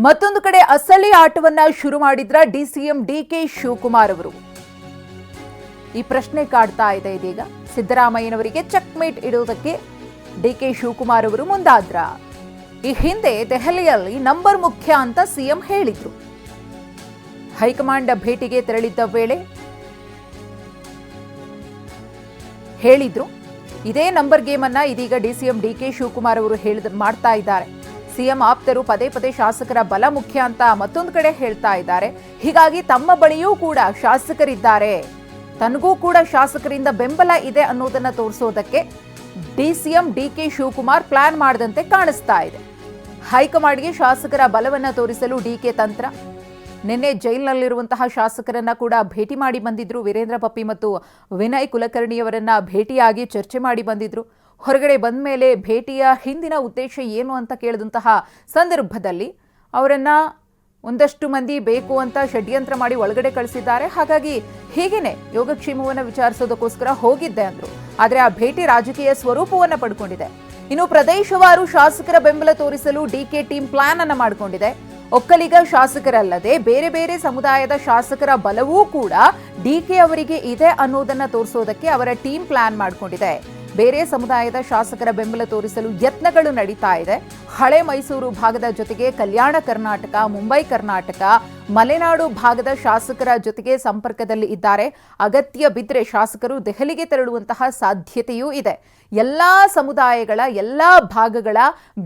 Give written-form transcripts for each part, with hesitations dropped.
ಮತ್ತೊಂದು ಕಡೆ ಅಸಲಿ ಆಟವನ್ನ ಶುರು ಮಾಡಿದ್ರ ಡಿಸಿಎಂ ಡಿಕೆ ಶಿವಕುಮಾರ್ ಅವರು. ಈ ಪ್ರಶ್ನೆ ಕಾಡ್ತಾ ಇದೆ ಇದೀಗ. ಸಿದ್ದರಾಮಯ್ಯನವರಿಗೆ ಚೆಕ್ಮೇಟ್ ಇಡುವುದಕ್ಕೆ ಡಿಕೆ ಶಿವಕುಮಾರ್ ಅವರು ಮುಂದಾದ್ರ? ಈ ಹಿಂದೆ ದೆಹಲಿಯಲ್ಲಿ ನಂಬರ್ ಮುಖ್ಯ ಅಂತ ಸಿಎಂ ಹೇಳಿದ್ರು. ಹೈಕಮಾಂಡ್ ಭೇಟಿಗೆ ತೆರಳಿದ್ದ ವೇಳೆ ಹೇಳಿದ್ರು. ಇದೇ ನಂಬರ್ ಗೇಮ್ ಅನ್ನ ಇದೀಗ ಡಿಸಿಎಂ ಡಿಕೆ ಶಿವಕುಮಾರ್ ಅವರು ಮಾಡ್ತಾ ಇದ್ದಾರೆ. ಸಿಎಂ ಆಪ್ತರು ಪದೇ ಪದೇ ಶಾಸಕರ ಬಲ ಮುಖ್ಯ ಅಂತ ಮತ್ತೊಂದು ಕಡೆ ಹೇಳ್ತಾ ಇದ್ದಾರೆ. ಹೀಗಾಗಿ ತಮ್ಮ ಬಳಿಯೂ ಕೂಡ ಶಾಸಕರಿದ್ದಾರೆ, ತನಗೂ ಕೂಡ ಶಾಸಕರಿಂದ ಬೆಂಬಲ ಇದೆ ಅನ್ನೋದನ್ನ ತೋರಿಸೋದಕ್ಕೆ ಡಿಸಿಎಂ ಡಿಕೆ ಶಿವಕುಮಾರ್ ಪ್ಲಾನ್ ಮಾಡದಂತೆ ಕಾಣಿಸ್ತಾ ಇದೆ. ಹೈಕಮಾಂಡ್ಗೆ ಶಾಸಕರ ಬಲವನ್ನ ತೋರಿಸಲು ಡಿಕೆ ತಂತ್ರ. ನಿನ್ನೆ ಜೈಲಿನಲ್ಲಿರುವಂತಹ ಶಾಸಕರನ್ನ ಕೂಡ ಭೇಟಿ ಮಾಡಿ ಬಂದಿದ್ರು. ವೀರೇಂದ್ರ ಪಪ್ಪಿ ಮತ್ತು ವಿನಯ್ ಕುಲಕರ್ಣಿಯವರನ್ನ ಭೇಟಿಯಾಗಿ ಚರ್ಚೆ ಮಾಡಿ ಬಂದಿದ್ರು. ಹೊರಗಡೆ ಬಂದ ಮೇಲೆ ಭೇಟಿಯ ಹಿಂದಿನ ಉದ್ದೇಶ ಏನು ಅಂತ ಕೇಳಿದಂತಹ ಸಂದರ್ಭದಲ್ಲಿ ಅವರನ್ನ ಒಂದಷ್ಟು ಮಂದಿ ಬೇಕು ಅಂತ ಷಡ್ಯಂತ್ರ ಮಾಡಿ ಒಳಗಡೆ ಕಳಿಸಿದ್ದಾರೆ. ಹಾಗಾಗಿ ಹೀಗೇನೆ ಯೋಗಕ್ಷೇಮವನ್ನು ವಿಚಾರಿಸೋದಕ್ಕೋಸ್ಕರ ಹೋಗಿದ್ದೆ ಅಂದ್ರು. ಆದರೆ ಆ ಭೇಟಿ ರಾಜಕೀಯ ಸ್ವರೂಪವನ್ನ ಪಡ್ಕೊಂಡಿದೆ. ಇನ್ನು ಪ್ರದೇಶವಾರು ಶಾಸಕರ ಬೆಂಬಲ ತೋರಿಸಲು ಡಿಕೆ ಟೀಮ್ ಪ್ಲಾನ್ ಅನ್ನ ಮಾಡಿಕೊಂಡಿದೆ. ಒಕ್ಕಲಿಗ ಶಾಸಕರಲ್ಲದೆ ಬೇರೆ ಬೇರೆ ಸಮುದಾಯದ ಶಾಸಕರ ಬಲವೂ ಕೂಡ ಡಿಕೆ ಅವರಿಗೆ ಇದೆ ಅನ್ನೋದನ್ನ ತೋರಿಸೋದಕ್ಕೆ ಅವರ ಟೀಮ್ ಪ್ಲಾನ್ ಮಾಡಿಕೊಂಡಿದೆ. ಬೇರೆ ಸಮುದಾಯದ ಶಾಸಕರ ಬೆಂಬಲ ತೋರಿಸಲು ಯತ್ನಗಳು ನಡೀತಾ ಇದೆ. ಹಳೆ ಮೈಸೂರು ಭಾಗದ ಜೊತೆಗೆ ಕಲ್ಯಾಣ ಕರ್ನಾಟಕ, ಮುಂಬೈ ಕರ್ನಾಟಕ, ಮಲೆನಾಡು ಭಾಗದ ಶಾಸಕರ ಜೊತೆಗೆ ಸಂಪರ್ಕದಲ್ಲಿ ಇದ್ದಾರೆ. ಅಗತ್ಯ ಬಿದ್ದರೆ ಶಾಸಕರು ದೆಹಲಿಗೆ ತೆರಳುವಂತಹ ಸಾಧ್ಯತೆಯೂ ಇದೆ. ಎಲ್ಲಾ ಸಮುದಾಯಗಳ ಎಲ್ಲಾ ಭಾಗಗಳ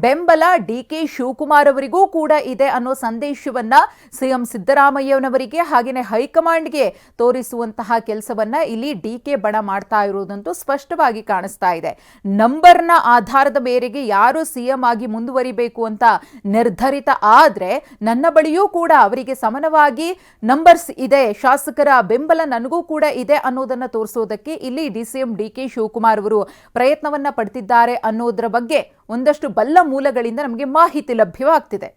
ಬೆಂಬಲ ಡಿಕೆ ಶಿವಕುಮಾರ್ ಅವರಿಗೂ ಕೂಡ ಇದೆ ಅನ್ನೋ ಸಂದೇಶವನ್ನ ಸಿಎಂ ಸಿದ್ದರಾಮಯ್ಯನವರಿಗೆ ಹಾಗೆಯೇ ಹೈಕಮಾಂಡ್ಗೆ ತೋರಿಸುವಂತಹ ಕೆಲಸವನ್ನ ಇಲ್ಲಿ ಡಿಕೆ ಬಣ ಮಾಡ್ತಾ ಇರುವುದಂತೂ ಸ್ಪಷ್ಟವಾಗಿ ಕಾಣಿಸ್ತಾ ಇದೆ. ನಂಬರ್ನ ಆಧಾರದ ಮೇರೆಗೆ ಯಾರು ಸಿಎಂ ಆಗಿ ಮುಂದುವರಿಬೇಕು ಅಂತ ನಿರ್ಧರಿತ ಆದ್ರೆ ನನ್ನ ಬಳಿಯೂ ಕೂಡ ಅವರಿಗೆ ಸಮಾನವಾಗಿ ನಂಬರ್ಸ್ ಇದೆ, ಶಾಸಕರ ಬೆಂಬಲ ನನಗೂ ಕೂಡ ಇದೆ ಅನ್ನೋದನ್ನ ತೋರಿಸೋದಕ್ಕೆ ಇಲ್ಲಿ ಡಿಸಿಎಂ ಡಿಕೆ ಶಿವಕುಮಾರ್ ಅವರು ಪ್ರಯತ್ನವನ್ನ ಪಡ್ತಿದ್ದಾರೆ ಅನ್ನೋದರ ಬಗ್ಗೆ ಒಂದಷ್ಟು ಬಲ್ಲ ಮೂಲಗಳಿಂದ ನಮಗೆ ಮಾಹಿತಿ ಲಭ್ಯವಾಗ್ತಿದೆ.